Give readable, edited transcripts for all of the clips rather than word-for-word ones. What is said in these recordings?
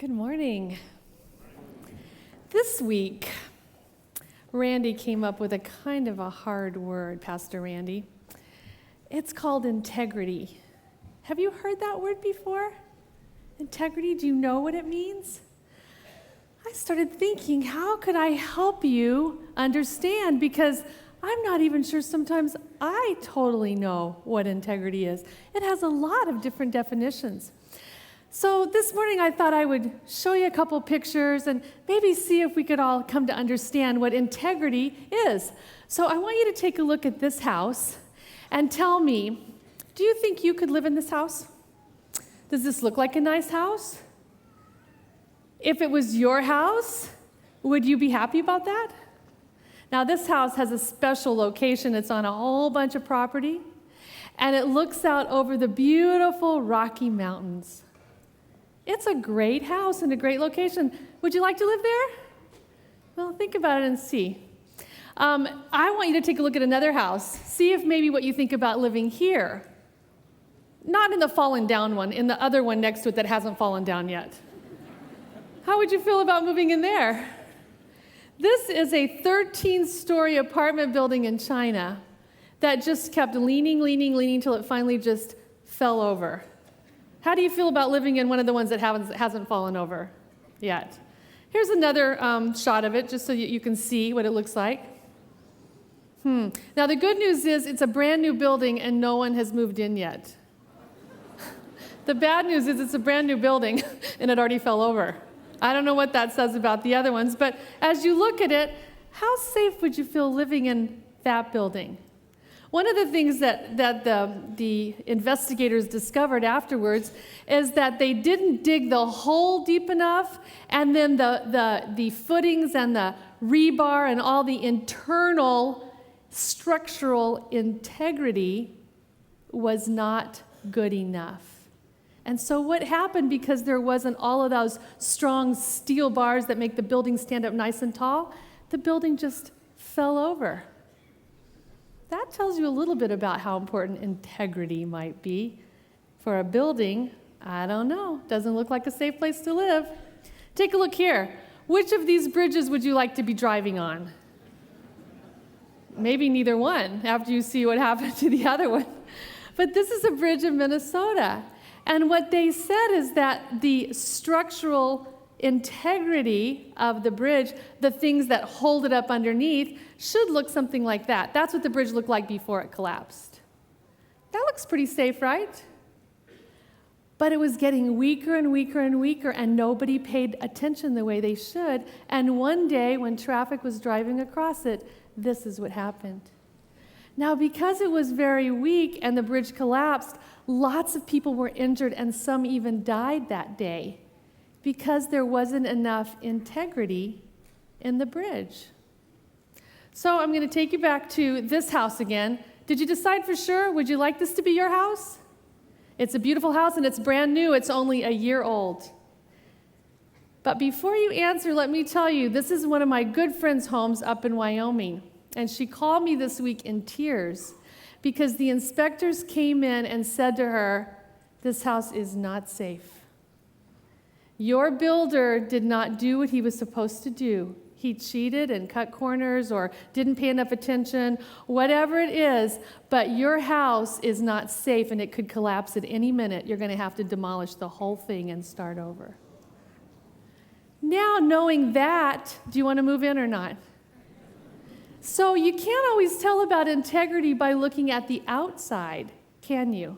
Good morning. This week, Randy came up with a kind of a hard word, Pastor Randy. It's called integrity. Have you heard that word before? Integrity, do you know what it means? I started thinking, how could I help you understand? Because I'm not even sure sometimes I totally know what integrity is. It has a lot of different definitions. So this morning I thought I would show you a couple pictures and maybe see if we could all come to understand what integrity is. So I want you to take a look at this house and tell me, do you think you could live in this house? Does this look like a nice house? If it was your house, would you be happy about that? Now this house has a special location. It's on a whole bunch of property and it looks out over the beautiful Rocky Mountains. It's a great house and a great location. Would you like to live there? Well, think about it and see. I want you to take a look at another house. See if maybe what you think about living here. Not in the fallen down one, in the other one next to it that hasn't fallen down yet. How would you feel about moving in there? This is a 13-story apartment building in China that just kept leaning till it finally just fell over. How do you feel about living in one of the ones that hasn't fallen over yet? Here's another shot of it, just so you can see what it looks like. Now, the good news is it's a brand new building and no one has moved in yet. The bad news is it's a brand new building and it already fell over. I don't know what that says about the other ones, but as you look at it, how safe would you feel living in that building? One of the things that the investigators discovered afterwards is that they didn't dig the hole deep enough, and then the footings and the rebar and all the internal structural integrity was not good enough. And so what happened, because there wasn't all of those strong steel bars that make the building stand up nice and tall, the building just fell over. That tells you a little bit about how important integrity might be. For a building, I don't know, doesn't look like a safe place to live. Take a look here. Which of these bridges would you like to be driving on? Maybe neither one, after you see what happened to the other one. But this is a bridge in Minnesota. And what they said is that the structural integrity of the bridge, the things that hold it up underneath, should look something like that. That's what the bridge looked like before it collapsed. That looks pretty safe, right? But it was getting weaker and weaker and weaker, and nobody paid attention the way they should. And one day, when traffic was driving across it, this is what happened. Now, because it was very weak and the bridge collapsed, lots of people were injured, and some even died that day, because there wasn't enough integrity in the bridge. So I'm going to take you back to this house again. Did you decide for sure? Would you like this to be your house? It's a beautiful house and it's brand new. It's only a year old. But before you answer, let me tell you, this is one of my good friends' homes up in Wyoming. And she called me this week in tears because the inspectors came in and said to her, "This house is not safe. Your builder did not do what he was supposed to do. He cheated and cut corners or didn't pay enough attention, whatever it is, but your house is not safe and it could collapse at any minute. You're going to have to demolish the whole thing and start over." Now, knowing that, do you want to move in or not? So you can't always tell about integrity by looking at the outside, can you?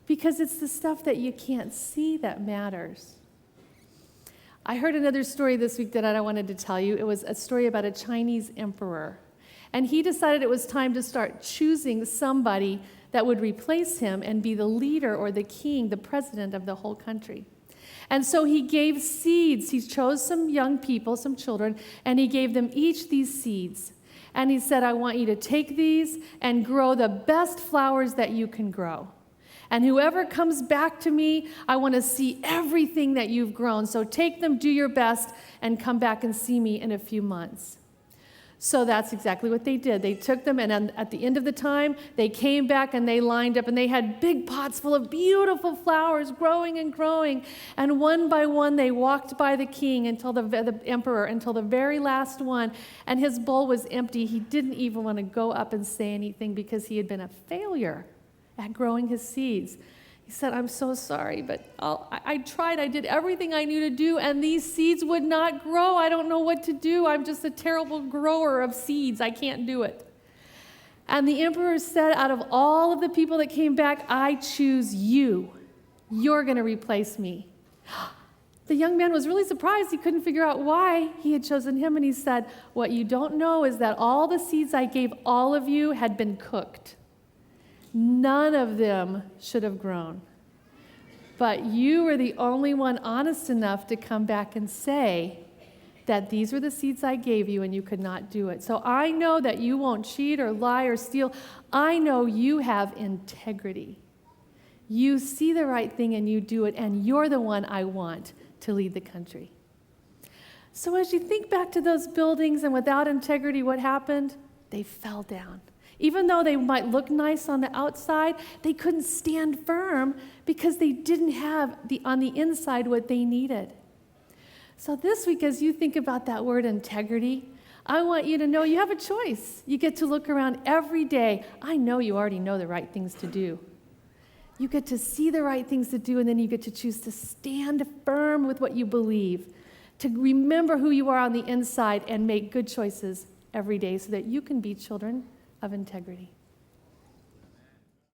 Because it's the stuff that you can't see that matters. I heard another story this week that I wanted to tell you. It was a story about a Chinese emperor. And he decided it was time to start choosing somebody that would replace him and be the leader or the king, the president of the whole country. And so he gave seeds. He chose some young people, some children, and he gave them each these seeds. And he said, "I want you to take these and grow the best flowers that you can grow. And whoever comes back to me, I want to see everything that you've grown. So take them, do your best, and come back and see me in a few months." So that's exactly what they did. They took them, and at the end of the time, they came back and they lined up, and they had big pots full of beautiful flowers growing and growing. And one by one, they walked by the king until the emperor, until the very last one, and his bowl was empty. He didn't even want to go up and say anything because he had been a failure at growing his seeds. He said, I'm so sorry, but I tried. I did everything I knew to do, and these seeds would not grow. I don't know what to do. I'm just a terrible grower of seeds. I can't do it. And the emperor said, out of all of the people that came back, I choose you. You're going to replace me. The young man was really surprised. He couldn't figure out why he had chosen him, and he said, what you don't know is that all the seeds I gave all of you had been cooked. None of them should have grown. But you were the only one honest enough to come back and say that these were the seeds I gave you and you could not do it. So I know that you won't cheat or lie or steal. I know you have integrity. You see the right thing and you do it, and you're the one I want to lead the country. So as you think back to those buildings, and without integrity, what happened? They fell down. Even though they might look nice on the outside, they couldn't stand firm because they didn't have on the inside what they needed. So this week, as you think about that word integrity, I want you to know you have a choice. You get to look around every day. I know you already know the right things to do. You get to see the right things to do, and then you get to choose to stand firm with what you believe, to remember who you are on the inside and make good choices every day so that you can be children of integrity.